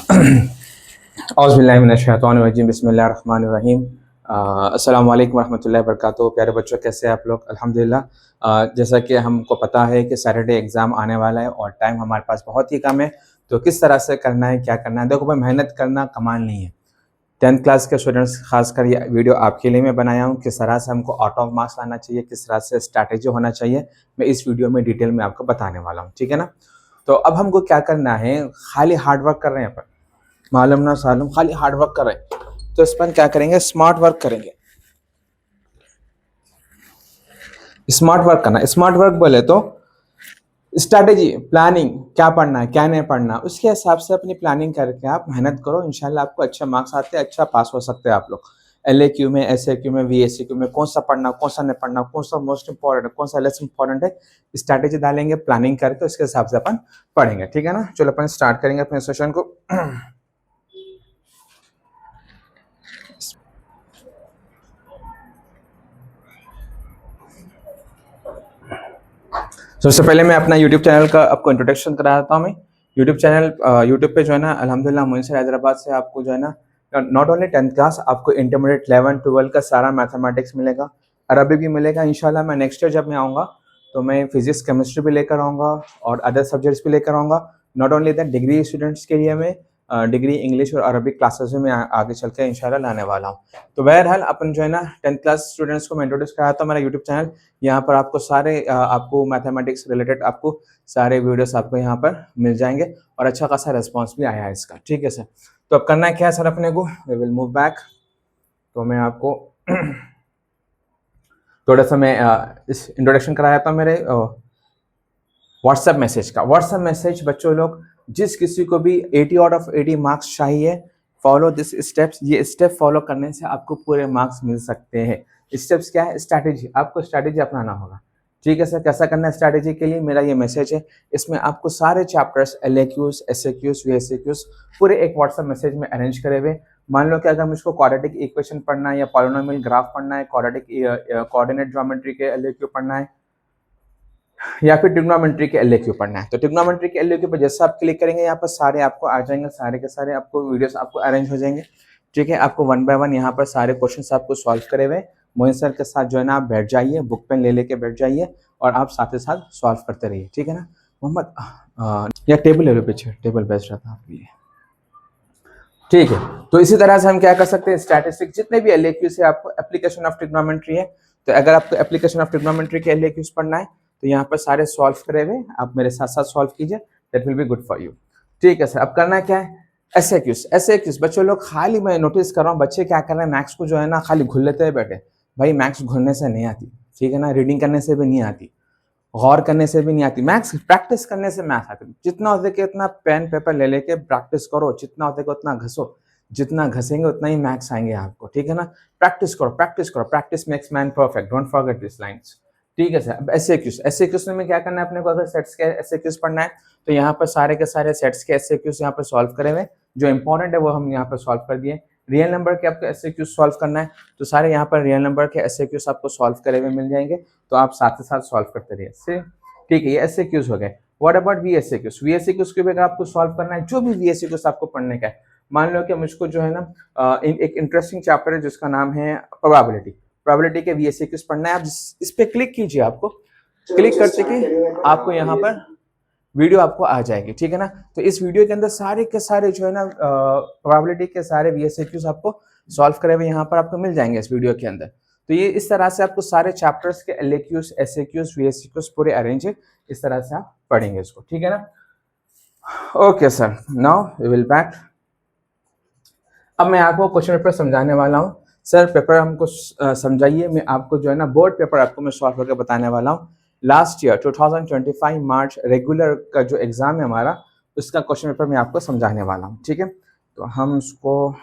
औज़ुबिल्लाहिमिनश्शैतानिर्रजीम बिस्मिल्लाहिर्रहमानिर्रहीम। अस्सलामु अलैकुम वरहमतुल्लाहि वबरकातुहू। प्यारे बच्चों, कैसे आप लोग? अल्हम्दुलिल्लाह। जैसा कि हमको पता है कि सैटरडे एग्ज़ाम आने वाला है और टाइम हमारे पास बहुत ही कम है, तो किस तरह से करना है, क्या करना है? देखो भाई, मेहनत करना कमाल नहीं है। 10th क्लास के स्टूडेंट्स, खासकर ये वीडियो आपके लिए मैं बनाया हूँ, किस तरह से हमको आउट ऑफ मार्क्स लाना चाहिए, किस तरह से स्ट्रैटेजी होना चाहिए, मैं इस वीडियो में डिटेल में आपको बताने वाला हूँ, ठीक है ना? तो अब हमको क्या करना है, खाली हार्ड वर्क कर रहे हैं अपन, मालूम ना सालूम, खाली हार्ड वर्क कर रहे हैं, तो इस पर क्या करेंगे, स्मार्ट वर्क करेंगे। स्मार्ट वर्क करना, स्मार्ट वर्क बोले तो स्ट्रैटेजी, प्लानिंग, क्या पढ़ना है, क्या नहीं पढ़ना, उसके हिसाब से अपनी प्लानिंग करके आप मेहनत करो। इंशाल्लाह आपको अच्छे मार्क्स आते हैं, अच्छा पास हो सकते हैं आप लोग। LAQ में, SAQ में, VSAQ में कौन सा पढ़ना, कौन सा नहीं पढ़ना, कौन सा मोस्ट इंपॉर्टेंट है, कौन सा लेस इंपॉर्टेंट है, स्ट्रैटेजी डालेंगे, प्लानिंग करके उसके हिसाब से अपन पढ़ेंगे, ठीक है ना? चलो अपन स्टार्ट करेंगे अपने सेशन को। सबसे पहले मैं अपना यूट्यूब चैनल का आपको इंट्रोडक्शन करा देता हूँ। मैं यूट्यूब पे जो है ना, अल्हम्दुलिल्लाह मुंसर हैदराबाद से आपको जो है ना, नॉट ओनली 10th क्लास, आपको इंटरमीडिएट 11 12 का सारा मैथमेटिक्स मिलेगा, अरबी भी मिलेगा। इंशाल्लाह मैं नेक्स्ट ईयर जब मैं आऊँगा तो मैं फिजिक्स केमिस्ट्री भी लेकर आऊँगा और अदर सब्जेक्ट्स भी लेकर आऊँगा। Not only that, degree students के लिए मैं डिग्री इंग्लिश और अरबिक क्लासेस में मैं आगे चल के इंशाल्लाह लाने वाला हूँ। तो बहरहाल अपन जो है ना 10th क्लास स्टूडेंट्स को मैं इंट्रोड्यूस कराता हूँ मेरा यूट्यूब चैनल। यहाँ पर आपको सारे आपको मैथमेटिक्स रिलेटेड आपको सारे वीडियोस आपको यहाँ पर मिल जाएंगे और अच्छा खासा रिस्पांस भी आया है इसका, ठीक है सर? तो अब करना क्या है सर अपने को, वी विल मूव बैक। तो मैं आपको थोड़ा सा मैं इस इंट्रोडक्शन कराया था मेरे व्हाट्सएप मैसेज का। व्हाट्सएप मैसेज बच्चों लोग, जिस किसी को भी 80 आउट ऑफ 80 मार्क्स चाहिए, फॉलो दिस स्टेप्स। ये स्टेप फॉलो करने से आपको पूरे मार्क्स मिल सकते हैं। स्टेप्स क्या है? स्ट्रैटेजी, आपको स्ट्रैटेजी अपनाना होगा, ठीक है सर? कैसा करना है स्ट्रैटेजी के लिए, मेरा ये मैसेज है, इसमें आपको सारे चैप्टर्स LAQs, SAQs, VSAQs पूरे एक व्हाट्सएप मैसेज में अरेंज करे हुए। मान लो कि अगर मुझको क्वाड्रेटिक इक्वेशन पढ़ना है या पॉलिनोमियल ग्राफ पढ़ना है, क्वाड्रेटिक कोऑर्डिनेट ज्योमेट्री के LAQ पढ़ना है या फिर ट्रिग्नोमेट्री के LAQ पढ़ना है, तो ट्रिग्नोमेट्री के LAQ पर जैसे आप क्लिक करेंगे यहाँ पर सारे आपको आ जाएंगे, सारे के सारे आपको वीडियोस आपको अरेंज हो जाएंगे, ठीक है? आपको 1 बाय 1 यहाँ पर सारे क्वेश्चंस आपको सॉल्व करे हुए मोइन सर के साथ जो है ना, आप बैठ जाइए, बुक पेन ले लेके बैठ जाइए और आप साथ ही साथ सॉल्व करते रहिए, ठीक है ना? मोहम्मद या टेबल ले लो पीछे, टेबल बेस्ट रहता है आपके लिए, ठीक है? तो इसी तरह से हम क्या कर सकते हैं, स्टैटिस्टिक्स जितने भी LAQ से आपको एप्लीकेशन ऑफ ट्रिग्नोमेट्री है, तो अगर आपको एप्लीकेशन ऑफ ट्रिग्नोमेट्री के LAQs पढ़ना है तो यहाँ पर सारे सॉल्व करे हुए आप मेरे साथ साथ सॉल्व कीजिए, that will be good for you, ठीक है सर? अब करना क्या है, SAQs बच्चों लोग, खाली मैं नोटिस कर रहा हूँ बच्चे क्या कर रहे हैं, मैथ्स को जो है ना खाली घुल लेते हैं बैठे। भाई मैथ्स घुलने से नहीं आती, ठीक है ना? रीडिंग करने से भी नहीं आती, गौर करने से भी नहीं आती, मैथ्स प्रैक्टिस करने से मैथ्स आती। जितना हो सके उतना पेन पेपर ले लेके प्रैक्टिस करो, जितना हो सके उतना घसो, जितना घसेंगे उतना ही मैथ्स आएंगे आपको, ठीक है ना? प्रैक्टिस करो, प्रैक्टिस करो, practice makes man perfect, don't forget this lines, ठीक है सर? अब SAQs में क्या करना है अपने को, अगर सेट्स के SAQs पढ़ना है तो यहाँ पर सारे के सारे सेट्स के SAQs यहाँ पर सॉल्व करे हुए, जो इंपॉर्टेंट है वो हम यहाँ पर सॉल्व कर दिए। रियल नंबर के आपको SAQs सॉल्व करना है तो सारे यहाँ पर रियल नंबर के SAQs आपको सॉल्व करे हुए मिल जाएंगे, तो आप साथ ही साथ सॉल्व करते रहिए, ठीक है? ये SAQs हो गए। व्हाट अबाउट VSAQs को भी अगर आपको सॉल्व करना है, जो भी VSAQs आपको पढ़ने का है, मान लो कि मुझको जो है ना एक इंटरेस्टिंग चैप्टर है जिसका नाम है प्रोबेबिलिटी के VSAQs पढ़ना है, आप इस पे क्लिक कीजिए, आपको क्लिक करते कि आपको यहाँ पर वीडियो आपको आ जाएगी, ठीक है ना? तो इस वीडियो के अंदर सारे के सारे जो है ना प्रोबेबिलिटी के सारे VSAQs आपको सॉल्व करे हुए यहाँ पर आपको मिल जाएंगे इस वीडियो के अंदर। तो ये इस तरह से आपको सारे चैप्टर्स के LAQs, SAQs, VSAQs पूरे अरेंज है, इस तरह से आप पढ़ेंगे इसको, ठीक है ना? Okay sir, now we will back. अब मैं आपको क्वेश्चन पेपर समझाने वाला हूँ। सर पेपर हमको समझाइए, मैं आपको जो है ना बोर्ड पेपर आपको मैं सॉल्व करके बताने वाला हूँ। लास्ट ईयर 2025 मार्च रेगुलर का जो एग्जाम है हमारा, उसका क्वेश्चन पेपर मैं आपको समझाने वाला हूँ, ठीक है? तो हम उसको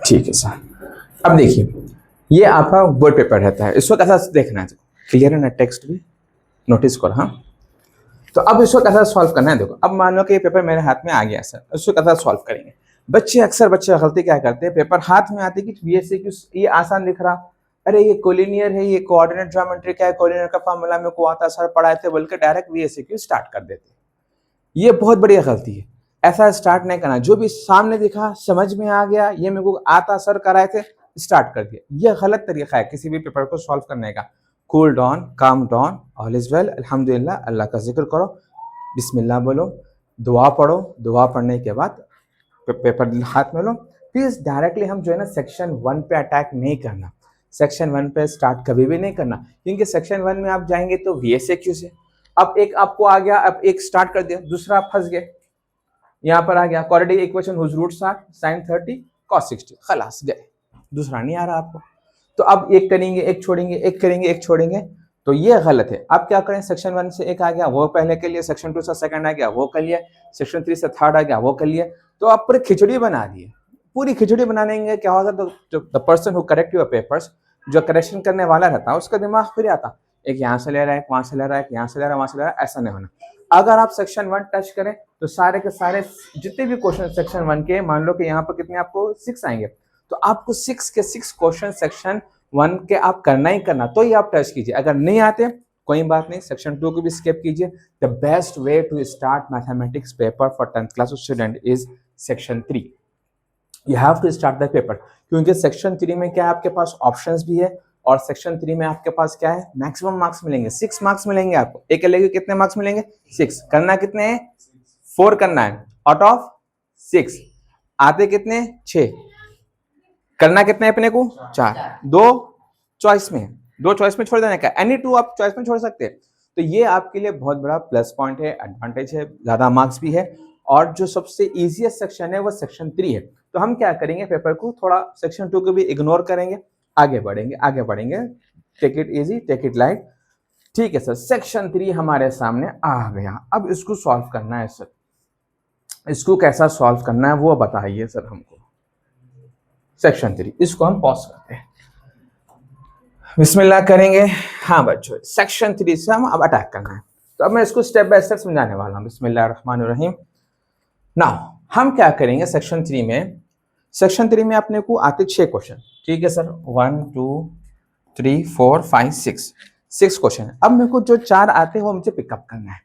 ठीक है सर। अब देखिए, ये आपका बोर्ड पेपर रहता है, इसको कैसा देखना है, क्लियर है ना? टेक्स्ट भी नोटिस करो, हाँ? तो अब इसको कैसा सॉल्व करना है, देखो अब मान लो कि ये पेपर मेरे हाथ में आ गया सर, इसको कैसा सॉल्व करेंगे? बच्चे अक्सर बच्चे गलती क्या करते हैं, पेपर हाथ में आते कि VSQ ये आसान दिख रहा, अरे ये कोलिनियर है, ये कोऑर्डिनेट ज्योमेट्री क्या है, कोलिनियर का फॉर्मूला मेरे को आता, सर पढ़ाए थे, बोल के डायरेक्ट VSQ स्टार्ट कर देते। ये बहुत बड़ी गलती है, ऐसा स्टार्ट नहीं करना। जो भी सामने दिखा, समझ में आ गया, ये मेरे को आता, सर कराए थे, स्टार्ट कर दिया, ये गलत तरीका है किसी भी पेपर को सॉल्व करने का। Cool down, calm down, all is well, अल्हम्दुलिल्लाह, अल्लाह का जिक्र करो, बिस्मिल्लाह बोलो, दुआ पढ़ो, दुआ पढ़ने के बाद पेपर हाथ में लो। प्लीज डायरेक्टली हम जो है ना सेक्शन 1 पे अटैक नहीं करना, सेक्शन 1 पे स्टार्ट कभी भी नहीं करना, क्योंकि सेक्शन 1 में आप जाएंगे तो VSQ से अब एक आपको आ गया, अब एक स्टार्ट कर दिया, दूसरा आप फंस गए, यहाँ पर आ गया quadratic equation whose root 60 sin 30 cos 60, खलास गए, दूसरा नहीं आ रहा आपको। तो अब एक करेंगे, एक छोड़ेंगे, एक करेंगे, एक छोड़ेंगे, तो ये गलत है। अब क्या करें, सेक्शन 1 से एक आ गया, वो पहले के लिए, सेक्शन 2 से सेकंड आ गया, वो कर लिया, सेक्शन 3 से थर्ड आ गया, वो कर लिया। तो आप पूरी खिचड़ी बना दिए। पूरी खिचड़ी बनाने क्या होता, तो the person who correct your papers, जो करेक्शन करने वाला रहता है, उसका दिमाग फिर आता, एक यहाँ से ले रहा है, एक वहां से ले रहा है, एक यहाँ से ले रहा है, वहां से ले रहा है, ऐसा नहीं होना। अगर आप सेक्शन 1 टच करें तो सारे के सारे जितने भी क्वेश्चन सेक्शन 1 के, मान लो कि यहाँ पर कितने आपको 6 आएंगे, तो आपको 6 के 6 क्वेश्चन सेक्शन 1 के आप करना ही करना, तो ही आप टच कीजिए। अगर नहीं आते कोई बात नहीं, सेक्शन 2 को भी स्किप कीजिए। The best way to start mathematics paper for 10th class student is section 3। You have to start the paper, क्योंकि सेक्शन 3 में क्या है, आपके पास ऑप्शंस भी है, और सेक्शन 3 में आपके पास क्या है, मैक्सिमम मार्क्स मिलेंगे, 6 मार्क्स मिलेंगे आपको। एक लेके कितने मार्क्स मिलेंगे, 6। करना कितने हैं, 4 करना है, आउट ऑफ 6 आते कितने, 6। करना कितने अपने को, 4। 2 चॉइस में, 2 चॉइस में छोड़ देने का, एनी 2 आप चॉइस में छोड़ सकते हैं। तो ये आपके लिए बहुत बड़ा प्लस पॉइंट है, एडवांटेज है, ज्यादा मार्क्स भी है। और जो सबसे इजीएस्ट सेक्शन है वो सेक्शन 3 है। तो हम क्या करेंगे, पेपर को थोड़ा सेक्शन 2 को भी इग्नोर करेंगे, आगे बढ़ेंगे, आगे बढ़ेंगे, take it easy, take it light. ठीक है सर, सेक्शन 3 हमारे सामने आ गया, अब इसको सॉल्व करना है सर, इसको कैसा सॉल्व करना है वो बताइए सर हमको। सेक्शन 3 इसको हम पॉज करते हैं, बिस्मिल्लाह करेंगे। हाँ बच्चों, सेक्शन 3 से हम अब अटैक करना है, तो अब मैं इसको स्टेप बाय स्टेप समझाने वाला हूँ। बिस्मिल्लाहिर्रहमानिर्रहीम। नाउ हम क्या करेंगे, सेक्शन 3 में अपने को आते 6 क्वेश्चन, ठीक है सर, 1 2 3 4 5 6 क्वेश्चन। अब मेरे को जो 4 आते हैं वो मुझे पिकअप करना है,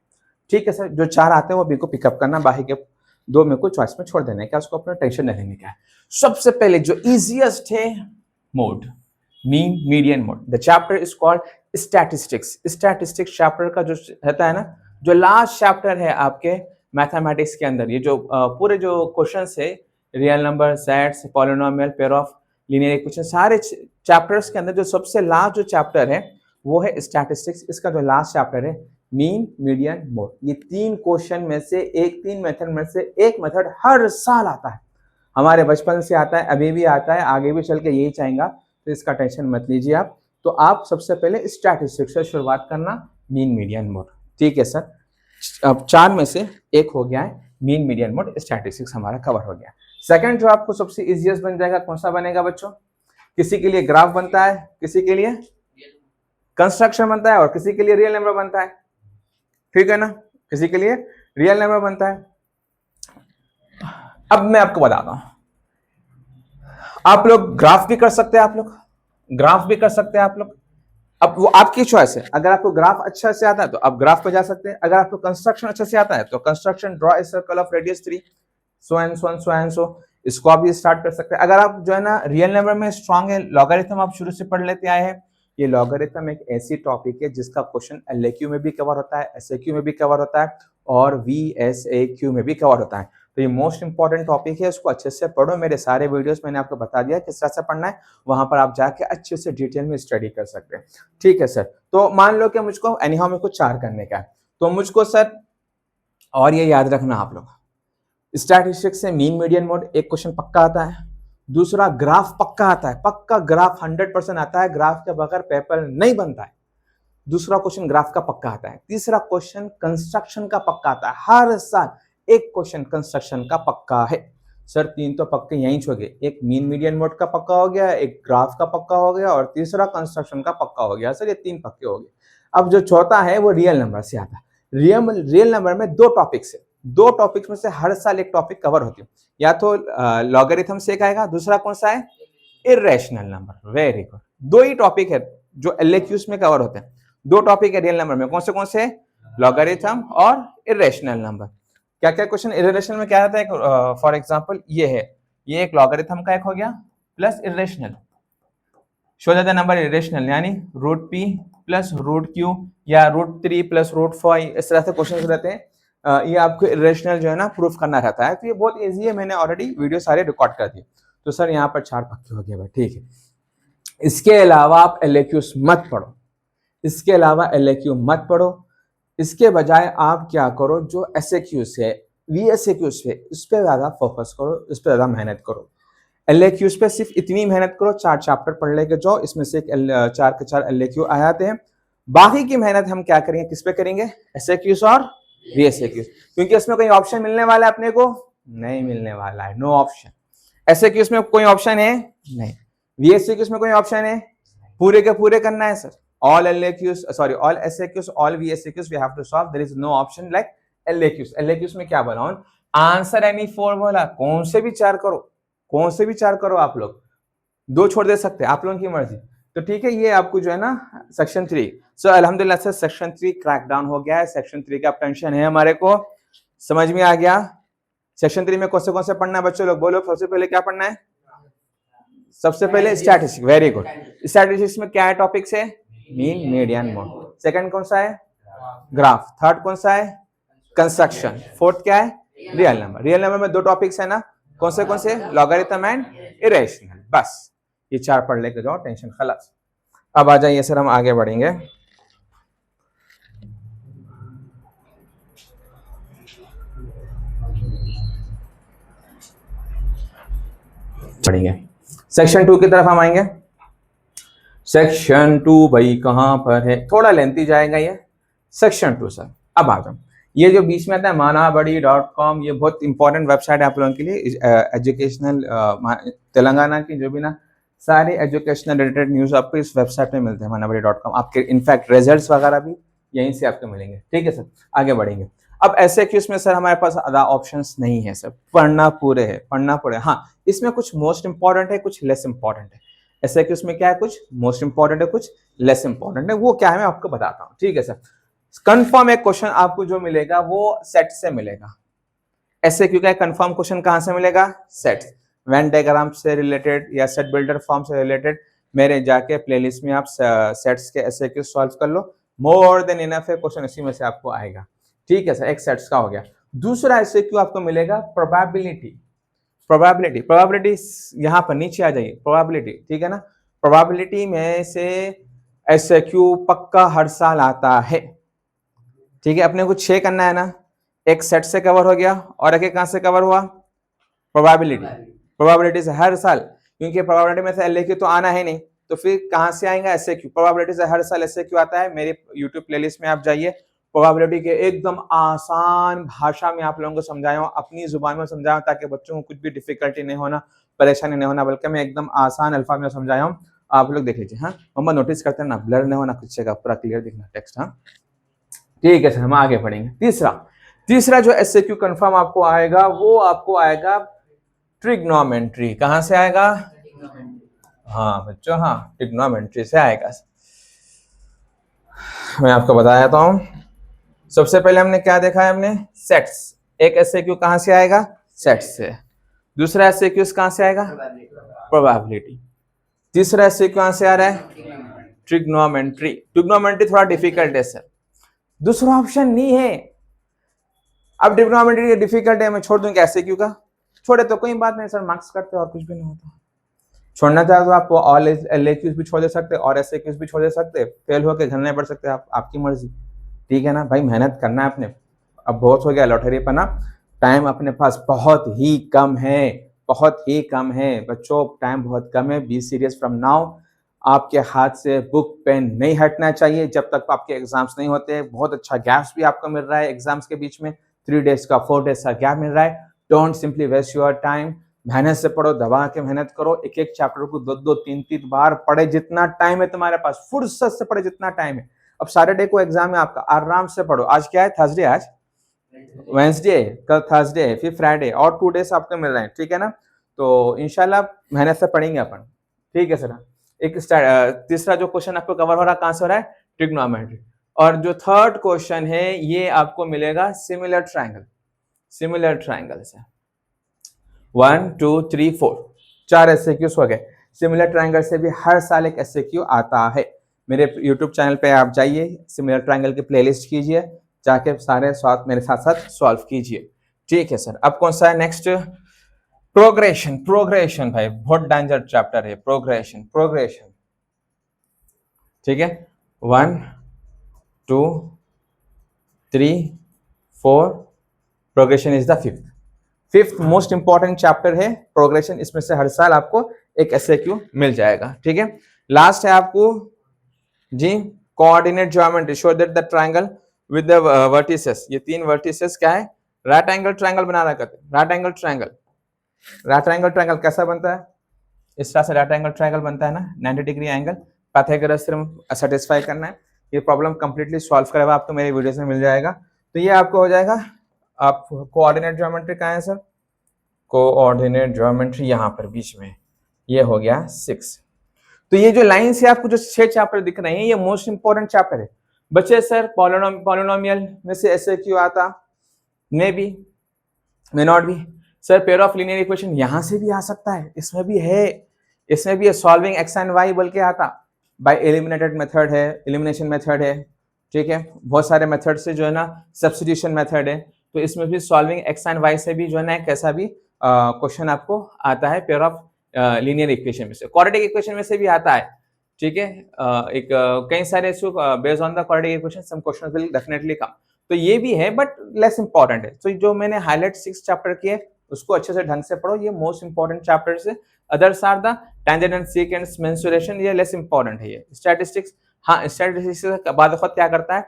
ठीक है सर, जो 4 आते हैं वो मेरे को पिकअप करना, बाकी के 2 मेरे को चॉइस में छोड़ देने का, उसको अपना टेंशन नहीं लेने का है। सबसे पहले जो इजीएस्ट है, mode, mean median mode. The chapter is called statistics. Statistics chapter का जो रहता है ना, जो लास्ट चैप्टर है आपके मैथमेटिक्स के अंदर, ये जो पूरे जो क्वेश्चंस है, real number, sets, polynomial, pair of linear equation, सारे चैप्टर्स के अंदर जो सबसे लास्ट जो चैप्टर है वो है स्टैटिस्टिक्स। इसका जो लास्ट चैप्टर है, मीन मीडियन मोड। ये 3 क्वेश्चन में से एक, 3 मेथड में से एक मेथड हर साल आता है, हमारे बचपन से आता है, अभी भी आता है, आगे भी चल के यही चाहेगा, तो इसका टेंशन मत लीजिए आप। तो आप सबसे पहले स्टैटिस्टिक्स से शुरुआत करना, मीन मीडियन मोड, ठीक है सर। अब 4 में से एक हो गया है, मीन मीडियन मोड, स्टैटिस्टिक्स हमारा कवर हो गया। सेकंड जो आपको सबसे इजीएस्ट बन जाएगा, कौन सा बनेगा बच्चों? किसी के लिए ग्राफ बनता है, किसी के लिए कंस्ट्रक्शन बनता है, और किसी के लिए रियल नंबर बनता है, ठीक है ना, किसी के लिए रियल नंबर बनता है। अब मैं आपको बताता हूं, आप लोग ग्राफ भी कर सकते हैं, आप लोग ग्राफ भी कर सकते हैं आप लोग। अब वो आपकी चॉइस है, अगर आपको ग्राफ अच्छा से आता है तो आप ग्राफ पे जा सकते हैं, अगर आपको कंस्ट्रक्शन अच्छा से आता है तो construction, draw a circle of radius 3, so and so and so and so, इसको आप भी स्टार्ट कर सकते हैं। अगर आप जो है ना रियल नंबर में स्ट्रांग है, लॉगरिथम आप शुरू से पढ़ लेते आए हैं। ये लॉगरिथम एक ऐसी टॉपिक है जिसका क्वेश्चन LAQ में भी कवर होता है, SAQ में भी कवर होता है, और VSAQ में भी कवर होता है। तो ये मोस्ट इंपॉर्टेंट टॉपिक है, इसको अच्छे से पढ़ो। मेरे सारे वीडियोस मैंने आपको बता दिया किस तरह से पढ़ना है, वहां पर आप जाके अच्छे से डिटेल में स्टडी कर सकते हैं, ठीक है सर। तो मान लो कि मुझको एनीहाउ मेरे को 4 करने का है, तो मुझको सर, और ये याद रखना आप लोग, स्टैटिस्टिक्स से मीन मीडियन मोड एक क्वेश्चन पक्का आता है, दूसरा ग्राफ पक्का आता है, पक्का ग्राफ 100% आता है, ग्राफ के बगैर पेपर नहीं बनता है। दूसरा क्वेश्चन ग्राफ का पक्का आता है, तीसरा क्वेश्चन कंस्ट्रक्शन का पक्का आता है, हर साल एक क्वेश्चन कंस्ट्रक्शन का पक्का है। सर 3 तो पक्के यहीं छोड़ गए, एक मीन मीडियन मोड का पक्का हो गया, एक ग्राफ का पक्का हो गया, और तीसरा कंस्ट्रक्शन का पक्का हो गया। सर ये 3 पक्के हो गए। अब जो चौथा है वो रियल नंबर से आता है। रियल नंबर में 2 टॉपिक्स है, दो टॉपिक्स में से हर साल एक टॉपिक कवर होती है, या तो लॉगरिथम से एक आएगा, दूसरा कौन सा है, इरेशनल नंबर। वेरी गुड, दो ही टॉपिक है जो एलएक्यूज में कवर होते हैं, दो टॉपिक है रियल नंबर में, कौन से लॉगरिथम और इरेशनल नंबर। क्या क्या क्वेश्चन इरेशनल में क्या रहता है, फॉर एग्जांपल ये एक लॉगरिथम का एक हो गया plus irrational, show that the number irrational, यानी root P plus root Q या रूट 3 प्लस रूट 5, इस तरह से क्वेश्चन रहते हैं। ये आपको इरेशनल जो है ना प्रूफ करना रहता है, तो ये बहुत इजी है, मैंने ऑलरेडी वीडियो सारे रिकॉर्ड कर दिए। तो सर यहाँ पर 4 पक्के हो गए भाई, ठीक है। इसके अलावा आप एलएक्यूज मत पढ़ो, इसके अलावा एलएक्यू मत पढ़ो, इसके बजाय आप क्या करो, जो एसएक्यूज है, वीएसएक्यूज है, इस पे ज्यादा फोकस करो, इस पे ज्यादा मेहनत करो। एलएक्यूज पे सिर्फ इतनी मेहनत करो, 4 चैप्टर पढ़ लेके जाओ, इसमें से 4 के 4 एलएक्यू आ जाते हैं। बाकी की मेहनत हम क्या करेंगे, किस पे करेंगे, एसएक्यूज और वीएसएक्यूज, क्योंकि इसमें कोई ऑप्शन मिलने वाला है अपने को नहीं मिलने वाला है, नो ऑप्शन। एसएक्यूज में कोई ऑप्शन है नहीं, वीएसएक्यूज में कोई ऑप्शन है, पूरे के पूरे करना है sir. all LAQs, sorry, all SAQs, all VSAQs we have to solve. There is no option like LAQs. LAQs में क्या बोला, आंसर एनी 4 बोला, कौन से भी 4 करो, कौन से भी 4 करो, आप लोग 2 छोड़ दे सकते हैं, आप लोगों की मर्जी। तो ठीक है, ये आपको जो है ना सेक्शन 3, सो अल्हम्दुलिल्लाह से सेक्शन 3 क्रैक डाउन हो गया है। सेक्शन 3 का टेंशन है हमारे को, समझ में आ गया। सेक्शन 3 में कौन से पढ़ना है बच्चों लोग, बोलो सबसे पहले क्या पढ़ना है, सबसे पहले स्टैटिस्टिक्स। वेरी गुड, स्टैटिस्टिक्स में क्या है टॉपिक्स है, मीन, मीडियन, मोड। सेकंड कौन सा है, ग्राफ। थर्ड कौन सा है, कंस्ट्रक्शन। फोर्थ क्या है, रियल नंबर। रियल नंबर में 2 टॉपिक्स है ना, कौन से लॉगरिथम एंड इरेशनल। बस ये 4 पढ़ लेके जाओ, टेंशन खलास। अब आ जाइए सर, हम आगे बढ़ेंगे। सेक्शन 2 की तरफ हम आएंगे। सेक्शन 2 भाई कहां पर है, थोड़ा लेंथी जाएगा ये सेक्शन 2 सर। अब आ जाओ, ये जो बीच में आता है manabadi.com, ये बहुत इंपॉर्टेंट वेबसाइट है आप लोगों के लिए, एजुकेशनल तेलंगाना की जो भी ना सारी एजुकेशनल रिलेटेड न्यूज आपको इस वेबसाइट में मिलते हैं manabadi.com। आपके इनफैक्ट रिजल्ट्स वगैरह भी यहीं से आपको मिलेंगे, ठीक है सर। आगे बढ़ेंगे। अब ऐसे क्यूज में सर हमारे पास अदा ऑप्शंस नहीं है सर, पढ़ना पूरे है, पढ़ना पूरे। हाँ, इसमें कुछ मोस्ट इंपॉर्टेंट है, कुछ लेस इंपॉर्टेंट है। ऐसे क्यूज में क्या है, कुछ मोस्ट इंपॉर्टेंट है, कुछ लेस इंपॉर्टेंट है, वो क्या है मैं आपको बताता हूँ, ठीक है सर। कंफर्म एक क्वेश्चन आपको जो मिलेगा वो सेट से मिलेगा। ऐसे क्यों का कंफर्म क्वेश्चन कहां से मिलेगा, सेट, वेन डायग्राम से रिलेटेड या सेट बिल्डर फॉर्म से रिलेटेड मेरे जाके प्लेलिस्ट में आप सेट्स के ऐसे क्यों सॉल्व कर लो, मोर देन इनफ है, क्वेश्चन इसी में से आपको आएगा, ठीक है सर। एक सेट्स का हो गया। दूसरा ऐसे क्यों आपको मिलेगा, प्रोबेबिलिटी। प्रोबेबिलिटी यहाँ पर नीचे आ जाइए, प्रोबेबिलिटी, ठीक है ना। प्रोबेबिलिटी में से ऐसे क्यों पक्का हर साल आता है, ठीक है। अपने को 6 करना है ना, एक सेट से कवर हो गया और एक कहां से कवर हुआ, प्रोबेबिलिटी से हर साल, क्योंकि प्रोबेबिलिटी में से एलएक्यू तो आना है नहीं, तो फिर कहां से आएगा एसएक्यू, प्रोबेबिलिटी से हर साल एसएक्यू आता है। मेरी यूट्यूब प्लेलिस्ट में आप जाइए, प्रोबेबिलिटी के एकदम आसान भाषा में आप लोगों को समझाया हूं, अपनी जुबान में समझाया हूं, ताकि बच्चों को कुछ भी डिफिकल्टी नहीं होना, परेशानी नहीं होना, बल्कि मैं एकदम आसान अल्फाज में समझाया हूं। आप लोग देख लीजिए। हाँ मम्मा, नोटिस करते हैं ना, ब्लर नहीं होना कुछ जगह, पूरा क्लियर दिखना टेक्स्ट। हाँ ठीक है सर, हम आगे बढ़ेंगे। तीसरा जो एसएक्यू कंफर्म आपको आएगा वो आपको आएगा ट्रिग्नोमेट्री। कहां से आएगा, हाँ बच्चों, हाँ ट्रिग्नोमेट्री से आएगा। मैं आपको बताया था हूं, सबसे पहले हमने क्या देखा है, हमने सेट्स। एक एसएक्यू कहां से आएगा, सेट्स से। दूसरा एसएक्यू कहां से आएगा, प्रोबेबिलिटी। तीसरा एसएक्यू कहां से आ रहा है, ट्रिग्नोमेट्री। ट्रिग्नोमेट्री थोड़ा डिफिकल्ट है सर, दूसरा ऑप्शन नहीं है। अब ट्रिग्नोमेट्री डिफिकल्ट है, मैं छोड़ दूं क्या एसएक्यू का, छोड़े तो कोई बात नहीं सर, मार्क्स करते और कुछ भी नहीं होता। छोड़ना चाहे तो आप ऑल एलएक्यूज भी छोड़ दे सकते और एसएक्यूज भी छोड़ दे सकते, फेल होकर घर नहीं पढ़ सकते, आप आपकी मर्जी, ठीक है ना भाई। मेहनत करना है अपने, अब बहुत हो गया लॉटरी पना, टाइम अपने पास बहुत ही कम है, बहुत ही कम है बच्चों, टाइम बहुत कम है। Be serious from now. आपके हाथ से बुक पेन नहीं हटना चाहिए जब तक आपके एग्जाम्स नहीं होते। बहुत अच्छा गैप्स भी आपको मिल रहा है एग्जाम्स के बीच में, 3 डेज का 4 डेज का गैप मिल रहा है। Don't simply waste your time, मेहनत से पढ़ो, दबा के मेहनत करो, एक एक चैप्टर को 2-2 3-3 बार पढ़े, जितना टाइम है तुम्हारे पास, फुर्सत से पढ़े जितना टाइम है। अब सैटरडे को एग्जाम है आपका, आराम से पढ़ो। आज क्या है, थर्सडे, आज वेंसडे, कल थर्सडे, फिर फ्राइडे और 2 डेज आपको मिल रहे हैं, ठीक है ना। तो इंशाल्लाह मेहनत से पढ़ेंगे अपन, ठीक है सर। एक तीसरा जो क्वेश्चन आपको कवर हो रहा है कहाँ से हो रहा है, ट्रिग्नोमेट्री। और जो थर्ड क्वेश्चन है ये आपको मिलेगा सिमिलर ट्रायंगल, सिमिलर ट्रायंगल से 1 2 3 4 4 एसएक्यूज हो गए। सिमिलर ट्रायंगल से भी हर साल एक एसएक्यू आता है। मेरे यूट्यूब चैनल पे आप जाइए, सिमिलर ट्रायंगल की प्लेलिस्ट कीजिए, जाके सारे साथ मेरे साथ साथ सॉल्व कीजिए, ठीक है सर। अब कौन सा है नेक्स्ट, प्रोग्रेशन। प्रोग्रेशन भाई बहुत डेंजर चैप्टर है, प्रोग्रेशन प्रोग्रेशन, ठीक है। 1 2 3 4 progression is the fifth most important chapter है प्रोग्रेशन। इसमें से हर साल आपको एक एसएक्यू मिल जाएगा, ठीक है। लास्ट है आपको जी coordinate geometry, show that the triangle with the vertices. ये 3 वर्टिसेस क्या है, राइट एंगल ट्रायंगल बना रखा है। Right angle triangle, right angle triangle कैसा बनता है, इस तरह से राइट एंगल ट्रायंगल बनता है ना, 90 degree angle. Pythagoras theorem satisfy करना है। ये प्रॉब्लम कंप्लीटली सॉल्व करा हुआ आपको मेरे वीडियोस में मिल जाएगा। तो ये आपको हो जाएगा। आप कोऑर्डिनेट ज्योमेट्री कहाँ है सर, कोऑर्डिनेट ज्योमेट्री यहाँ पर बीच में, ये हो गया 6। तो ये जो लाइन से आपको जो 6 चैप्टर दिख रहे हैं ये मोस्ट इंपॉर्टेंट चैप्टर है बच्चे। सर पॉलिनोमियल में से ऐसे क्यों आता, may be may not be. Sir pair of linear equation यहां से भी आ सकता है, इसमें भी है, इसमें भी है सॉल्विंग एक्स एंड वाई बोल के आता, बाय एलिमिनेटेड मेथड है, एलिमिनेशन मेथड है, ठीक है। बहुत सारे मेथड से जो है ना सब्स्टिट्यूशन मेथड है। तो इसमें भी सॉल्विंग एक्स एंड वाई से भी जो है ना कैसा भी क्वेश्चन आपको आता है पेयर ऑफ लीनियर इक्वेशन में से, क्वाड्रेटिक इक्वेशन में से भी आता है, ठीक है। एक कई सारे based on the quadratic equation some questions will definitely come. तो ये भी है बट लेस इंपॉर्टेंट है। तो जो मैंने हाईलाइट 6 चैप्टर किए उसको अच्छे से ढंग से पढ़ो, ये मोस्ट इंपॉर्टेंट चैप्टर्स है। Others are the tangent and secant, mensuration, ये लेस इंपॉर्टेंट है। ये स्टैटिस्टिक्स, हाँ स्टैटिस्टिक्स के बाद क्या करता है,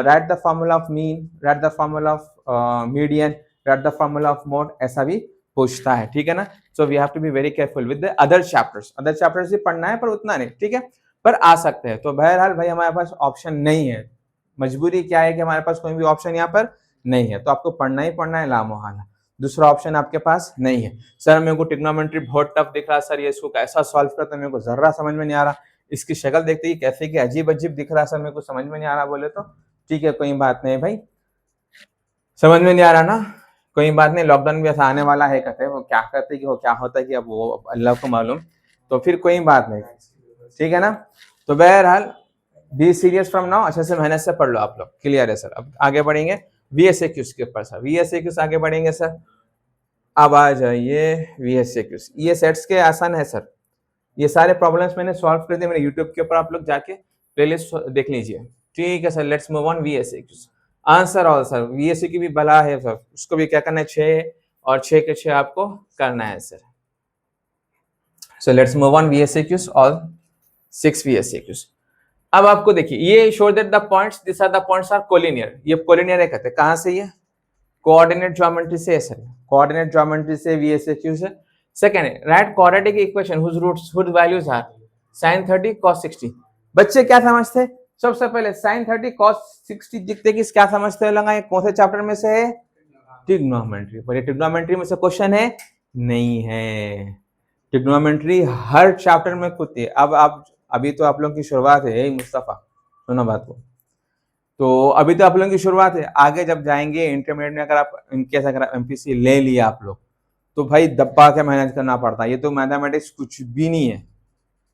write the formula of mean, write the formula of median, write the formula of mode, ऐसा भी पूछता है, ठीक है ना। So we have to be very careful with the other chapters. Other chapters भी पढ़ना है पर उतना नहीं, ठीक है, पर आ सकते हैं। तो बहरहाल भाई हमारे पास ऑप्शन नहीं है, मजबूरी क्या है कि हमारे पास कोई भी ऑप्शन यहाँ पर नहीं है, तो आपको पढ़ना ही पढ़ना है लामोहाना, दूसरा ऑप्शन आपके पास नहीं है। सर मेरे को ट्रिग्नोमेट्री बहुत टफ दिख रहा सर, ये इसको कैसा सॉल्व करता है मेरे को जर्रा समझ में नहीं आ रहा, इसकी शक्ल देखते ही कैसे कि अजीब अजीब दिख रहा सर, मेरे को समझ में नहीं आ रहा बोले तो ठीक है, कोई बात नहीं भाई, समझ में नहीं आ रहा ना, कोई बात नहीं, लॉकडाउन भी ऐसा आने वाला है, कहते हैं वो क्या कहते हैं कि वो क्या होता है कि अब वो अल्लाह को मालूम, तो फिर कोई बात नहीं, ठीक है ना। तो बहरहाल बी सीरियस फ्रॉम नाउ, अच्छे से मेहनत से पढ़ लो आप लोग, क्लियर है सर। अब आगे बढ़ेंगे VSAQs के ऊपर सर, VSAQs आगे बढ़ेंगे सर। अब आ जाइए VSAQs, ये सेट्स के आसान है सर, ये सारे प्रॉब्लम्स मैंने सॉल्व कर दिए मेरे यूट्यूब के ऊपर, आप लोग जाके प्लेलिस्ट देख लीजिए, ठीक है sir. Let's move on VSAQs। Answer all sir, VSAQ भी भला है सर, उसको भी क्या करना है, 6 और 6 के 6 आपको करना है sir. So let's move on VSAQs, all 6 VSAQs। अब आपको देखिए ये show that the points, this are the points are collinear, ये कोलिनियर है कहते हैं, कहां से, ये कोऑर्डिनेट ज्योमेट्री से है सर, कोऑर्डिनेट ज्योमेट्री से VSAQ से। सेकंड है right quadratic equation whose roots whose values are sin 30 cos 60। बच्चे क्या समझते हैं, सबसे पहले sin 30 cos 60 दिखते कि क्या समझते हो लगा, ये कौन से चैप्टर में से है, ट्रिग्नोमेट्री। पर ये ट्रिग्नोमेट्री में से क्वेश्चन है नहीं है, ट्रिग्नोमेट्री हर चैप्टर में होती है। अब आप अभी तो आप लोगों की शुरुआत है मुस्तफा, सुनो बात को, तो अभी तो आप लोगों की शुरुआत है, आगे जब जाएंगे इंटरमीडिएट में, अगर आप इनकेस अगर MPC ले लिया आप लोग, तो भाई दब्बा के मेहनत करना पड़ता है। ये तो मैथमेटिक्स कुछ भी नहीं है,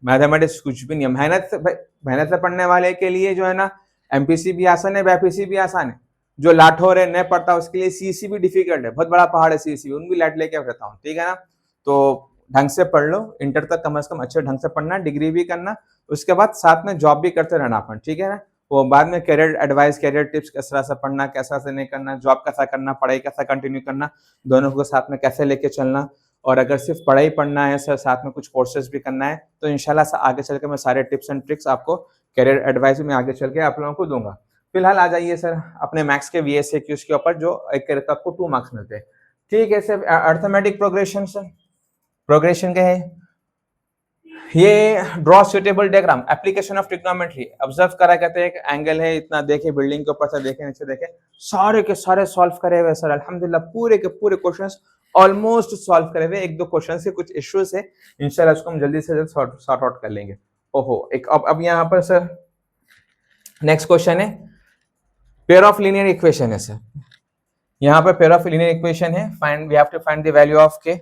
मैथमेटिक्स कुछ भी नहीं है। मेहनत से मेहनत से पढ़ने वाले के लिए जो है ना MPC भी आसान है, BPC भी आसान है। जो लाठौर है नहीं पढ़ता उसके लिए CC भी डिफिकल्ट है, बहुत बड़ा पहाड़ है CC, उन भी लाइट लेके रहता हूँ, ठीक है ना। तो ढंग से पढ़ लो, इंटर तक कम से कम अच्छे ढंग से पढ़ना, डिग्री भी करना, उसके बाद साथ में जॉब भी करते रहना अपन, ठीक है ना। वो बाद में करियर एडवाइस, करियर टिप्स, किस तरह से पढ़ना, कैसा से नहीं करना, जॉब कैसा करना, पढ़ाई कैसा कंटिन्यू करना, दोनों को साथ में कैसे लेके चलना। और अगर सिर्फ पढ़ाई पढ़ना है सर, साथ में कुछ कोर्सेज भी करना है, तो इंशाल्लाह से आगे चल के मैं सारे टिप्स एंड ट्रिक्स आपको करियर एडवाइस में आगे चल के आप लोगों को दूंगा। फिलहाल आ जाइए सर अपने मैथ्स के VSAQs के ऊपर, जो एक रहता आपको 2 मार्क्स मिलते हैं, ठीक है sir. Arithmetic progression sir, progression क्या है, ये draw suitable diagram, application of trigonometry. Observe करा, कहते हैं एक एंगल है इतना, देखे बिल्डिंग के ऊपर से, देखे नीचे देखे, सारे के सारे सॉल्व करे हुए सर, अल्हम्दुलिल्लाह पूरे के पूरे क्वेश्चंस ऑलमोस्ट सॉल्व करे हुए। एक दो क्वेश्चन से कुछ इश्यूज है, इंशाल्लाह उसको हम जल्दी से जल्द सॉर्ट आउट कर लेंगे। ओहो, एक अब यहाँ पर सर नेक्स्ट क्वेश्चन है, पेयर ऑफ लीनियर इक्वेशन है सर। यहाँ पर पेयर ऑफ लीनियर इक्वेशन है, find we have to find the value of K.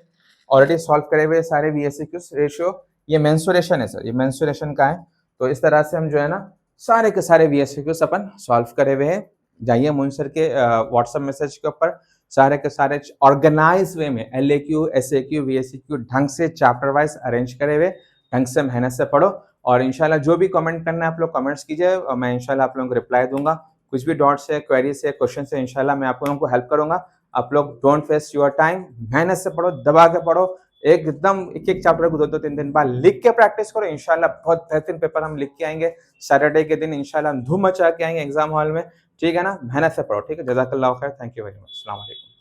Already solve करे हुए सारे VSEQs। रेशियो, ये मेंसुरेशन है सर, ये मेंसुरेशन का है। तो इस तरह से हम जो है ना सारे के सारे VSEQs अपन सॉल्व करे हुए हैं। जाइए मोइन सर के व्हाट्सएप मैसेज के ऊपर, सारे के सारे ऑर्गेनाइज वे में LAQ, SAQ, VSEQ ढंग से चैप्टर वाइज अरेंज करे हुए, ढंग से मेहनत से पढ़ो। और इंशाल्लाह जो भी कमेंट करना है आप लोग कमेंट्स कीजिए, मैं इंशाल्लाह आप लोगों को रिप्लाई दूंगा। कुछ भी डाउट्स है, क्वेरीज है, क्वेश्चन है, इंशाल्लाह मैं आप लोगों को हेल्प करूंगा। आप लोग डोंट वेस्ट योर टाइम, मेहनत से पढ़ो, दबा के पढ़ो, एकदम एक एक चैप्टर को 2-2 3 दिन बाद लिख के प्रैक्टिस करो। इंशाल्लाह बहुत बेहतरीन पेपर हम लिख के आएंगे। सैटरडे के दिन इंशाल्लाह धूम मचा के आएंगे एग्जाम हॉल में, ठीक है ना। मेहनत से पढ़ो, ठीक है। जज़ाकल्लाह खैर, थैंक यू वेरी मच, अस्सलाम वालेकुम।